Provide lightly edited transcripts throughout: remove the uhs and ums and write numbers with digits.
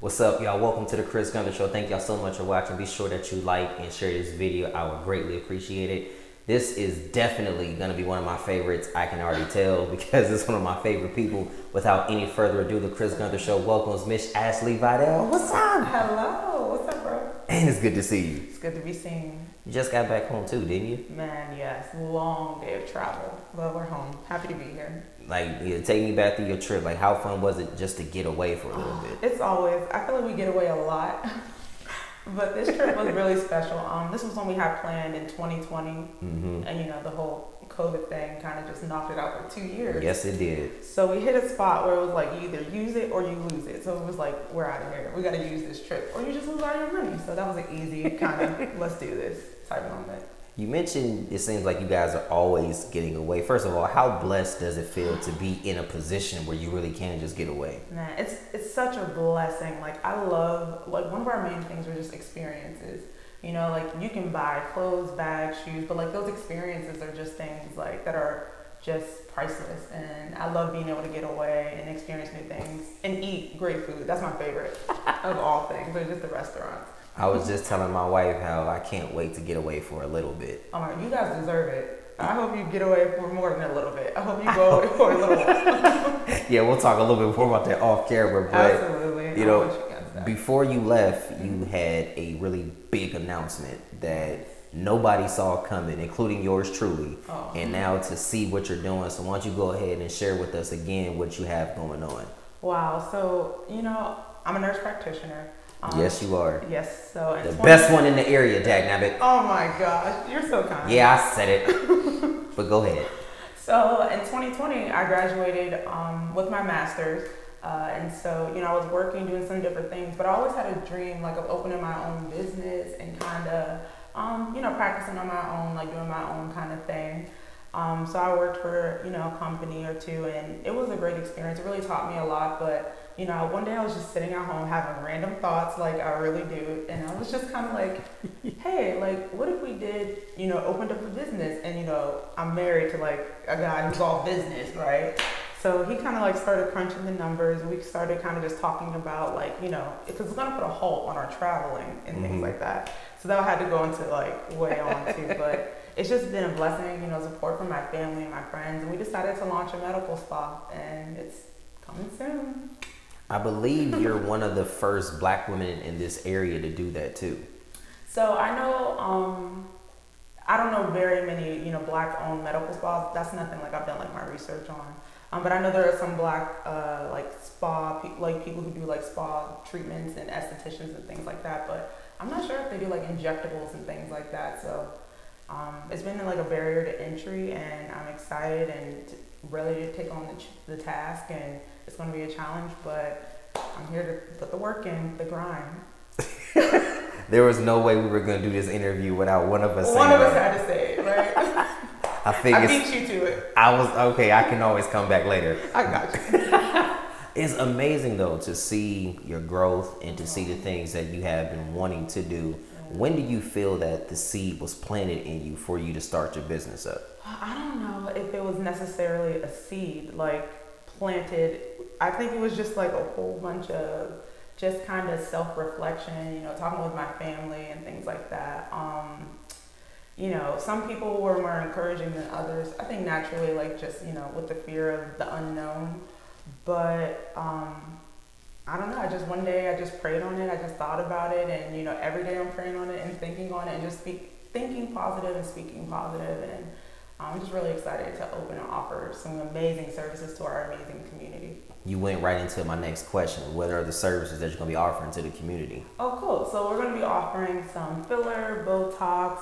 What's up, y'all? Welcome to the Chris Gunther Show. Thank y'all so much for watching. Be sure that you like and share this video. I would greatly appreciate it. This is definitely going to be one of my favorites. I can already tell because it's one of my favorite people. Without any further ado, the Chris Gunther Show welcomes Miss Ashley Vidale. What's up? Hello. What's up, bro? And it's good to see you. It's good to be seen. You just got back home too, didn't you? Man, yes. Long day of travel. But we're home. Happy to be here. Like, yeah, take me back to your trip. Like, how fun was it just to get away for a little bit? It's always, I feel like we get away a lot. But this trip was really special. This was one we had planned in 2020. Mm-hmm. And, you know, the whole COVID thing kind of just knocked it out for 2 years. Yes, it did. So we hit a spot where it was like, you either use it or you lose it. So it was like, we're out of here. We got to use this trip. Or you just lose all your money. So that was an easy kind of, let's do this type of moment. You mentioned it seems like you guys are always getting away. First of all, how blessed does it feel to be in a position where you really can just get away? Man, it's such a blessing. Like, I love, like, one of our main things are just experiences. You know, like, you can buy clothes, bags, shoes, but like those experiences are just things like that are just priceless. And I love being able to get away and experience new things and eat great food. That's my favorite of all things, but just the restaurants. I was just telling my wife how I can't wait to get away for a little bit. Oh my, you guys deserve it. I hope you get away for more than a little bit. I hope you go away for a little while. Yeah, we'll talk a little bit more about that off camera, but Absolutely. you know, before you left, you had a really big announcement that nobody saw coming, including yours truly. Oh. And now to see what you're doing. So why don't you go ahead and share with us again what you have going on? Wow. So, you know, I'm a nurse practitioner. Yes, you are. Yes, so the best one in the area, dagnabbit. Oh my gosh, you're so kind. Yeah, I said it. But go ahead. So in 2020, I graduated with my master's, and so you know I was working, doing some different things, but I always had a dream like of opening my own business and kind of you know practicing on my own, like doing my own kind of thing. So I worked for you know a company or two, and it was a great experience. It really taught me a lot, but. You know, one day I was just sitting at home having random thoughts like I really do. And I was just kind of like, hey, like, what if we did, you know, opened up a business? And, you know, I'm married to like a guy who's all business, right? So he kind of like started crunching the numbers. And we started kind of just talking about like, you know, because it's going to put a halt on our traveling and things like that. So that I had to go into like way on too. But it's just been a blessing, you know, support from my family and my friends. And we decided to launch a medical spa and it's coming soon. I believe you're one of the first Black women in this area to do that too. So I know, I don't know very many, you know, Black-owned medical spas. That's nothing like I've done like my research on. But I know there are some Black, like spa, like people who do like spa treatments and estheticians and things like that. But I'm not sure if they do like injectables and things like that. So it's been like a barrier to entry, and I'm excited and ready to take on the task. And it's going to be a challenge, but I'm here to put the work in, the grind. There was no way we were going to do this interview without one of us saying One of us that. had to say it, right? I beat you to it. I was, okay, I can always come back later. I got you. It's amazing, though, to see your growth and to see the things that you have been wanting to do. When do you feel that the seed was planted in you for you to start your business up? I don't know if it was necessarily a seed, like planted. I think it was just like a whole bunch of just kind of self-reflection, you know, talking with my family and things like that. You know, some people were more encouraging than others. I think naturally, like just, you know, with the fear of the unknown. But I don't know, one day I just prayed on it. I just thought about it, and, you know, every day I'm praying on it and thinking on it and just thinking positive and speaking positive. And I'm just really excited to open and offer some amazing services to our amazing community. You went right into my next question. What are the services that you're going to be offering to the community? Oh, cool. So we're going to be offering some filler, Botox,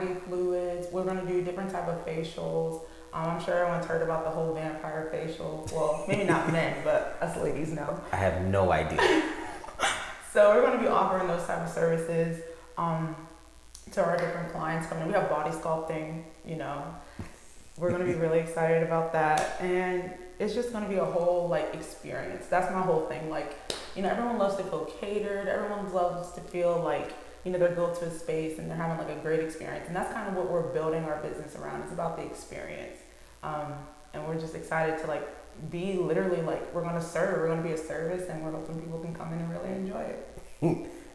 IV fluids. We're going to do different type of facials. I'm sure everyone's heard about the whole vampire facial. Well, maybe not men, but us ladies know. I have no idea. So we're going to be offering those type of services to our different clients coming. We have body sculpting, you know. We're going to be really excited about that. And it's just going to be a whole like experience. That's my whole thing. Like, you know, everyone loves to feel catered. Everyone loves to feel like, you know, they go to a space and they're having like a great experience. And that's kind of what we're building our business around. It's about the experience. And we're just excited to like be literally like, we're going to serve, we're going to be a service, and we're hoping people can come in and really enjoy it.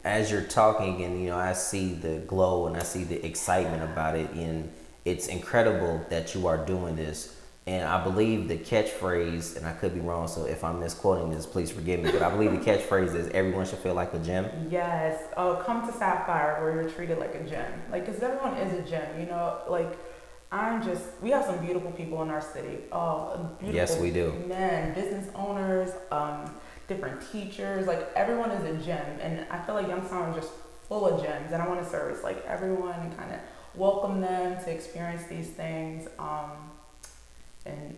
as you're talking, and you know, I see the glow and I see the excitement about it, and it's incredible that you are doing this. And I believe the catchphrase, and I could be wrong, so if I'm misquoting this, please forgive me, but I believe the catchphrase is everyone should feel like a gem. Yes. Oh, come to Sapphire where you're treated like a gem. Like, because everyone is a gem, you know? Like, we have some beautiful people in our city. Oh, beautiful. Yes, we do. Men, business owners, different teachers. Like, everyone is a gem. And I feel like Youngstown is just full of gems. And I want to service, like, everyone and kind of welcome them to experience these things. And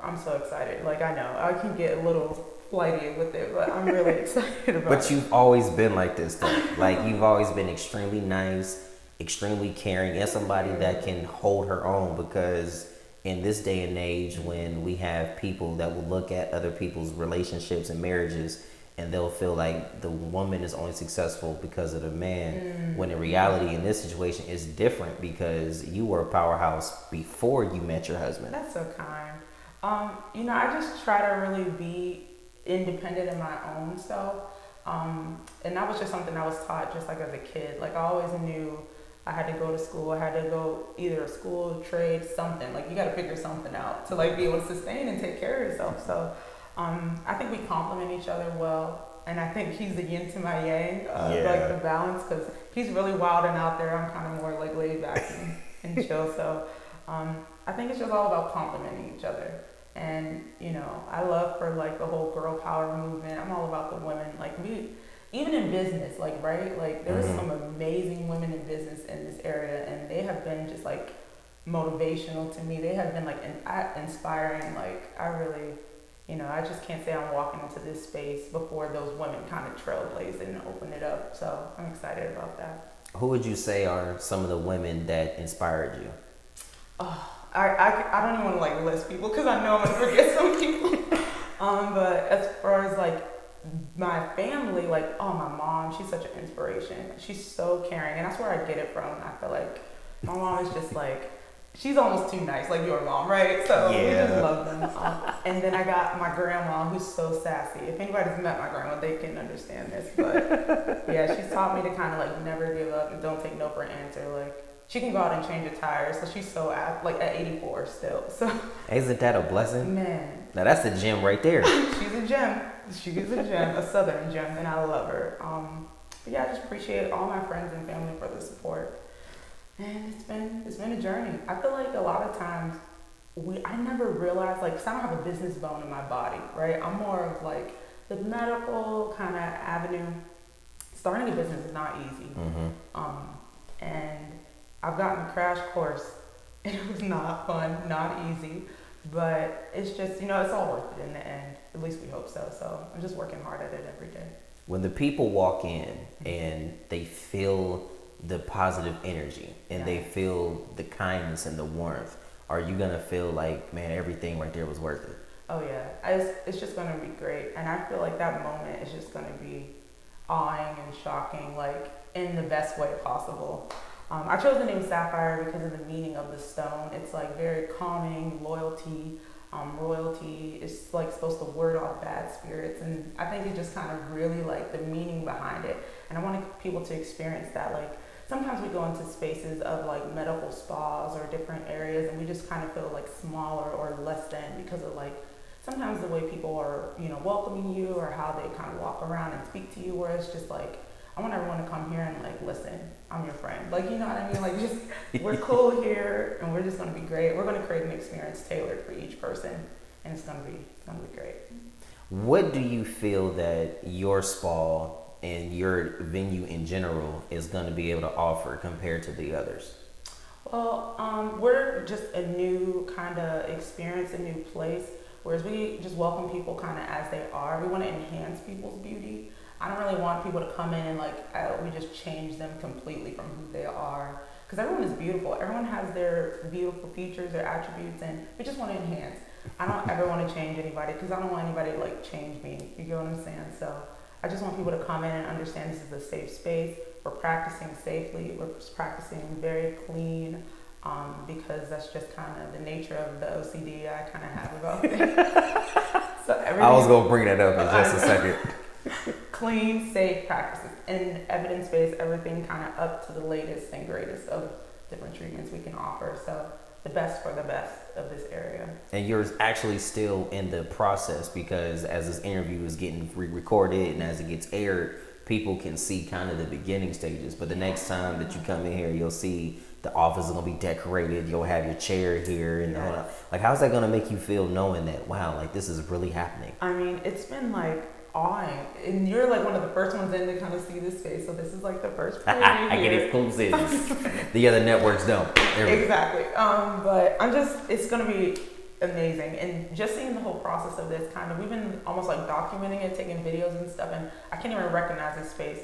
I'm so excited. Like, I know I can get a little flighty with it, but I'm really excited about it. But you've always been like this, though. Like, you've always been extremely nice, extremely caring, and somebody that can hold her own, because in this day and age when we have people that will look at other people's relationships and marriages and they'll feel like the woman is only successful because of the man, when in reality in this situation is different, because you were a powerhouse before you met your husband. That's so kind. You know, I just try to really be independent in my own self. And that was just something I was taught just like as a kid. Like, I always knew I had to go to school. I had to go either a school, trade, something. Like, you got to figure something out to like be able to sustain and take care of yourself. So I think we complement each other well. And I think he's the yin to my yang, like the balance, because he's really wild and out there. I'm kind of more like laid back and chill. So I think it's just all about complementing each other. And, you know, I love for like the whole girl power movement. I'm all about the women. Like, even in business, like, right? Like, there's some amazing women in business in this area, and they have been just like motivational to me. They have been like inspiring. Like, I really, you know, I just can't say I'm walking into this space before those women kind of trailblazed and opened it up. So I'm excited about that. Who would you say are some of the women that inspired you? Oh, I don't even want to like list people because I know I'm gonna forget some people. But as far as like my family, like, oh, my mom, she's such an inspiration. She's so caring, and that's where I get it from. I feel like my mom is just like, she's almost too nice, like your mom, right? So we just love them. And then I got my grandma, who's so sassy. If anybody's met my grandma, they can understand this. But yeah, she's taught me to kind of like never give up and don't take no for an answer. Like, she can go out and change a tire, so she's so at 84 still. So isn't that a blessing? Man, now that's a gem right there. She's a gem. She's a gem, a southern gem, and I love her. But yeah, I just appreciate all my friends and family for the support. And it's been a journey. I feel like a lot of times I never realized, like, 'cause I don't have a business bone in my body, right? I'm more of like the medical kind of avenue. Starting a business is not easy. And I've gotten a crash course, and it was not fun, not easy, but it's just, you know, it's all worth it in the end. At least we hope so. So I'm just working hard at it every day. When the people walk in and they feel the positive energy and they feel the kindness and the warmth, are you gonna feel like, man, everything right there was worth it? Oh yeah, it's just gonna be great. And I feel like that moment is just gonna be awing and shocking, like in the best way possible. I chose the name Sapphire because of the meaning of the stone. It's like very calming, loyalty, royalty. It's like supposed to ward off bad spirits, and I think it just kind of really like the meaning behind it. And I wanted people to experience that. Like, sometimes we go into spaces of like medical spas or different areas, and we just kind of feel like smaller or less than because of like sometimes the way people are, you know, welcoming you or how they kind of walk around and speak to you. Where it's just like, I want everyone to come here and like, listen, I'm your friend. Like, you know what I mean? Like, just, we're cool here, and we're just gonna be great. We're gonna create an experience tailored for each person, and it's gonna be great. What do you feel that your spa and your venue in general is gonna be able to offer compared to the others? Well, we're just a new kind of experience, a new place, whereas we just welcome people kind of as they are. We want to enhance people's beauty. I don't really want people to come in and like, we just change them completely from who they are. Because everyone is beautiful. Everyone has their beautiful features, their attributes, and we just want to enhance. I don't ever want to change anybody because I don't want anybody to like change me. You get what I'm saying? So I just want people to come in and understand this is a safe space. We're practicing safely. We're practicing very clean, because that's just kind of the nature of the OCD I kind of have about things. So I was going to bring that up in just a second. clean, safe practices and evidence-based, everything kind of up to the latest and greatest of different treatments we can offer. So the best for the best of this area. And you're actually still in the process, because as this interview is getting re-recorded and as it gets aired, people can see kind of the beginning stages. But the next time that you come in here, you'll see the office is gonna be decorated. You'll have your chair here, and like, how's that gonna make you feel knowing that, wow, like this is really happening? I mean, it's been like awing, and you're like one of the first ones in to kind of see this space. So this is like the first preview I get exclusives. The other networks don't. Exactly. But it's gonna be amazing, and just seeing the whole process of this kind of, we've been almost like documenting it, taking videos and stuff, and I can't even recognize this space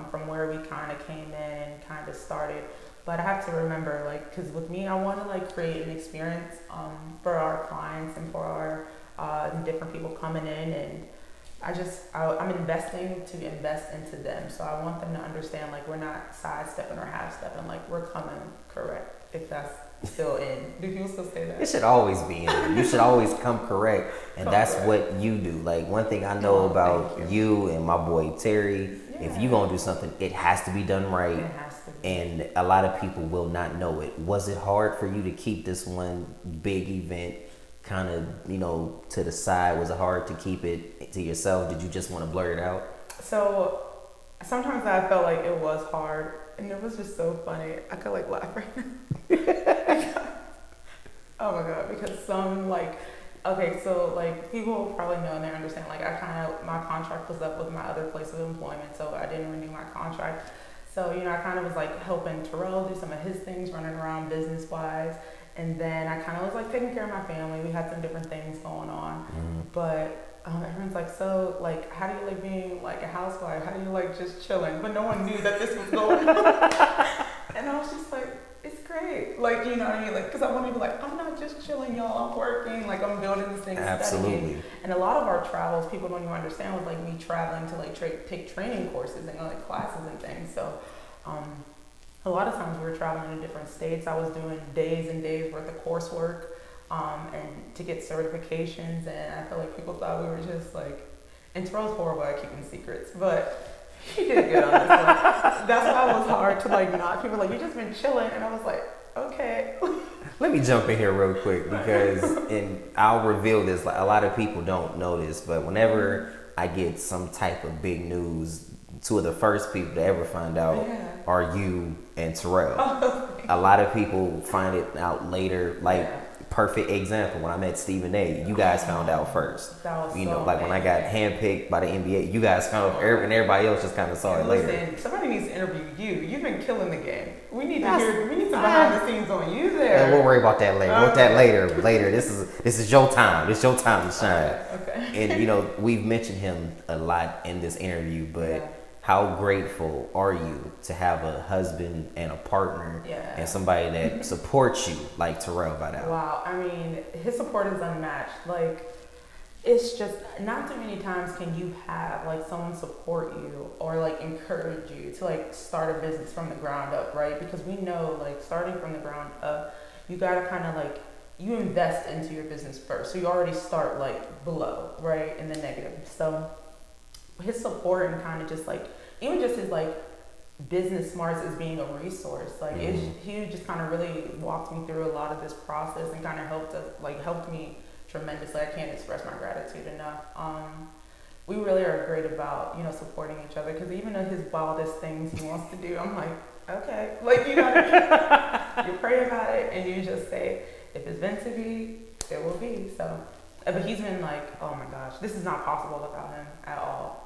from where we kind of came in and kind of started. But I have to remember, like, because with me, I want to like create an experience for our clients and for our different people coming in, and I'm investing to invest into them. So I want them to understand, like, we're not sidestepping or half-stepping, like we're coming correct, if that's still in. Do people still say that? It should always be in. You should always come correct, and that's what you do. Like, one thing I know about you and my boy Terry, if you gonna do something, it has to be done right. It has to be. And a lot of people will not know it. Was it hard for you to keep this one big event kind of, you know, to the side? Was it hard to keep it to yourself? Did you just want to blur it out? So sometimes I felt like it was hard, and it was just so funny. I could like laugh right now. Oh my God, because some like, okay, so like people probably know and they understand, like my contract was up with my other place of employment, so I didn't renew my contract. So, you know, I kind of was like helping Terrell do some of his things, running around business wise. And then I kind of was like taking care of my family. We had some different things going on. But everyone's like, so like, how do you like being like a housewife? How do you like just chilling? But no one knew that this was going on. And I was just like, it's great. Like, you know what I mean? Like, because I want to be like, I'm not just chilling, y'all. I'm working. Like, I'm building this thing. Absolutely. Studying. And a lot of our travels, people don't even understand, was like me traveling to like take training courses and like classes and things. So, a lot of times we were traveling to different states. I was doing days and days worth of coursework and to get certifications. And I feel like people thought we were just like, and Terrell's horrible at keeping secrets, but he did good on this one. That's why it was hard to like not. People were like, you just been chilling. And I was like, okay. Let me jump in here real quick, because, and I'll reveal this, like a lot of people don't know this, but whenever I get some type of big news, two of the first people to ever find out are you and Terrell. A lot of people find it out later. Like, perfect example, when I met Stephen A, you guys found out first. That was you so know, like amazing. when I got handpicked by the NBA, you guys found out, and everybody else just kind of saw it later. Listen, somebody needs to interview you. You've been killing the game. We need to hear. We need some behind the scenes on you there. And we'll worry about that later. We'll that later. Later. This is your time. It's your time to shine. Okay. And you know, we've mentioned him a lot in this interview, but how grateful are you to have a husband and a partner and somebody that supports you like Terrell Vidale? Wow. I mean, his support is unmatched. Like, it's just not too many times can you have like someone support you or like encourage you to like start a business from the ground up, right? Because we know like starting from the ground up, you gotta kind of like, you invest into your business first. So you already start like below, right? In the negative. So his support and kind of just like, even just his like business smarts as being a resource, like he just kind of really walked me through a lot of this process and kind of helped me tremendously. I can't express my gratitude enough. We really are great about, you know, supporting each other, because even though his wildest things he wants to do, I'm like, okay, like, you know, you pray about it and you just say, if it's meant to be, it will be. So, but he's been like, oh my gosh, this is not possible without him at all.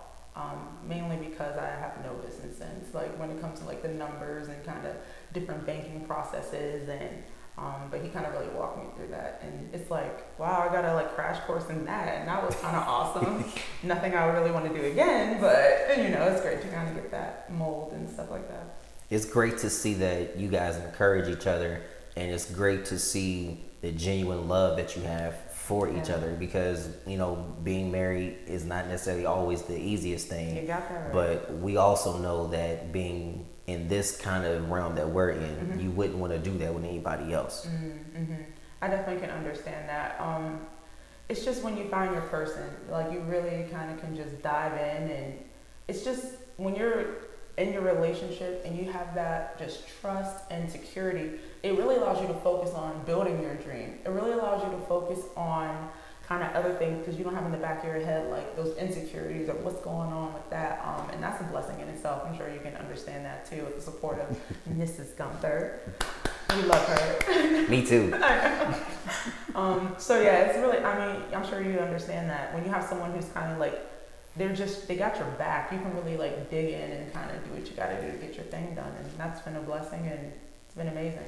Mainly because I have no business sense, like when it comes to like the numbers and kind of different banking processes, and but he kind of really walked me through that, and it's like, wow, I got a like crash course in that, and that was kind of awesome. Nothing I really want to do again, but you know, it's great to kind of get that mold and stuff like that. It's great to see that you guys encourage each other, and it's great to see the genuine love that you have for each other, because, you know, being married is not necessarily always the easiest thing. You got that right. But we also know that being in this kind of realm that we're in, you wouldn't want to do that with anybody else. I definitely can understand that. It's just when you find your person, like you really kind of can just dive in and it's just when you're in your relationship and you have that just trust and security, it really allows you to focus on building your dream. It really allows you to focus on kind of other things because you don't have in the back of your head like those insecurities or what's going on with that. And that's a blessing in itself. I'm sure you can understand that too with the support of Mrs. Gunther. We love her. Me too. So yeah, it's really, I mean, I'm sure you understand that when you have someone who's kind of like, they got your back, you can really like dig in and kind of do what you got to do to get your thing done. And that's been a blessing and it's been amazing.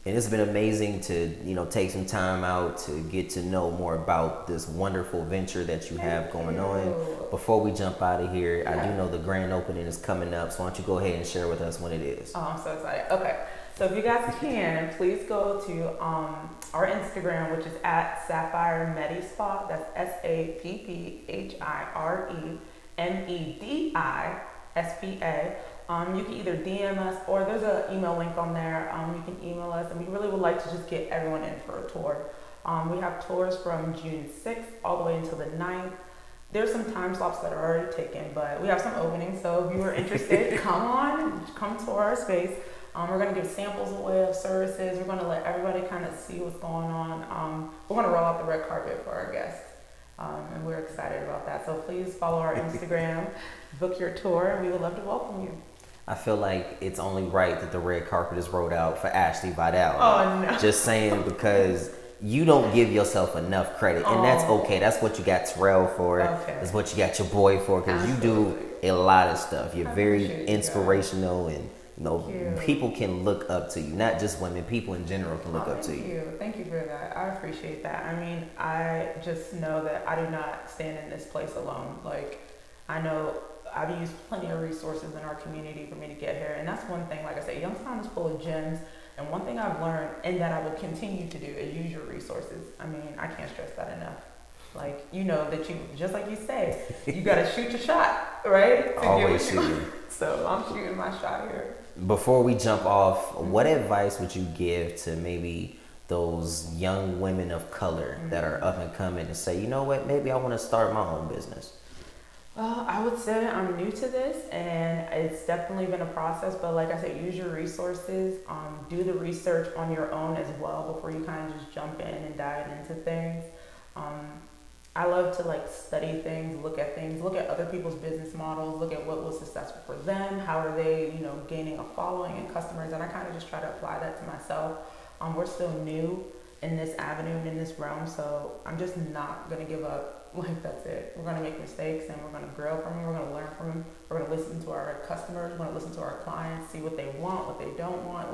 And it's been amazing to, take some time out to get to know more about this wonderful venture that you have going on. Before we jump out of here, I do know the grand opening is coming up, so why don't you go ahead and share with us when it is. Oh, I'm so excited. Okay, so if you guys can, please go to our Instagram, which is at Sapphire Medi Spa. That's SAPPHIREMEDISPA. You can either DM us or there's an email link on there. You can email us, and we really would like to just get everyone in for a tour. We have tours from June 6th all the way until the 9th. There's some time slots that are already taken, but we have some openings. So if you are interested, come to our space. We're going to give samples away of services. We're going to let everybody kind of see what's going on. We're going to roll out the red carpet for our guests. And we're excited about that. So please follow our Instagram, book your tour, and we would love to welcome you. I feel like it's only right that the red carpet is rolled out for Ashley Vidale. Oh, no. Just saying, because you don't give yourself enough credit, and that's okay. That's what you got Terrell for. Okay. That's what you got your boy for, because you do a lot of stuff. You're very inspirational, and people can look up to you. Not just women, people in general can look up to you. Thank you for that. I appreciate that. I mean, I just know that I do not stand in this place alone. Like, I know I've used plenty of resources in our community for me to get here. And that's one thing, like I said, Youngstown is full of gems. And one thing I've learned and that I will continue to do is use your resources. I mean, I can't stress that enough. Like, that you, just like you say, you got to shoot your shot, right? Always shooting. So I'm shooting my shot here. Before we jump off, what advice would you give to maybe those young women of color that are up and coming and say, you know what, maybe I want to start my own business? Well, I would say I'm new to this, and it's definitely been a process, but like I said, use your resources, do the research on your own as well before you kind of just jump in and dive into things. I love to study things, look at other people's business models, look at what was successful for them, how are they, gaining a following and customers, and I kind of just try to apply that to myself. We're still new in this avenue and in this realm, so I'm just not gonna give up. That's it. We're gonna make mistakes and we're gonna grow from them. We're gonna learn from them. We're gonna listen to our customers. We're gonna listen to our clients, see what they want, what they don't want.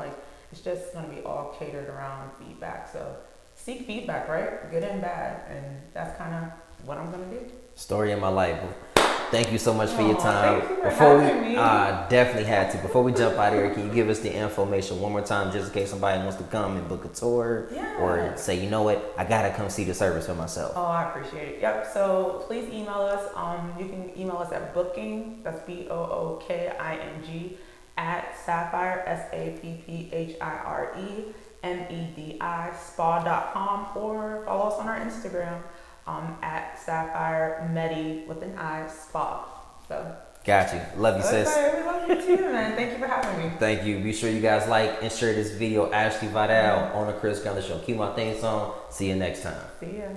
It's just gonna be all catered around feedback. So seek feedback, right? Good and bad, and that's kind of what I'm gonna do. Story of my life. Thank you so much for your time. Thank you for having me. Definitely had to. Before we jump out of here, can you give us the information one more time, just in case somebody wants to come and book a tour, or say, you know what, I gotta come see the service for myself? Oh, I appreciate it. Yep. So please email us. You can email us at booking. That's BOOKING at Sapphire SAPPHIREMEDI spa.com, or follow us on our Instagram. At Sapphire Medi with an I Spa. So got you. Love you, sis. Okay, we love you too, man. Thank you for having me. Thank you. Be sure you guys like and share this video. Ashley Vidale on the Chris Gunther Show. Keep my theme song. See you next time. See ya.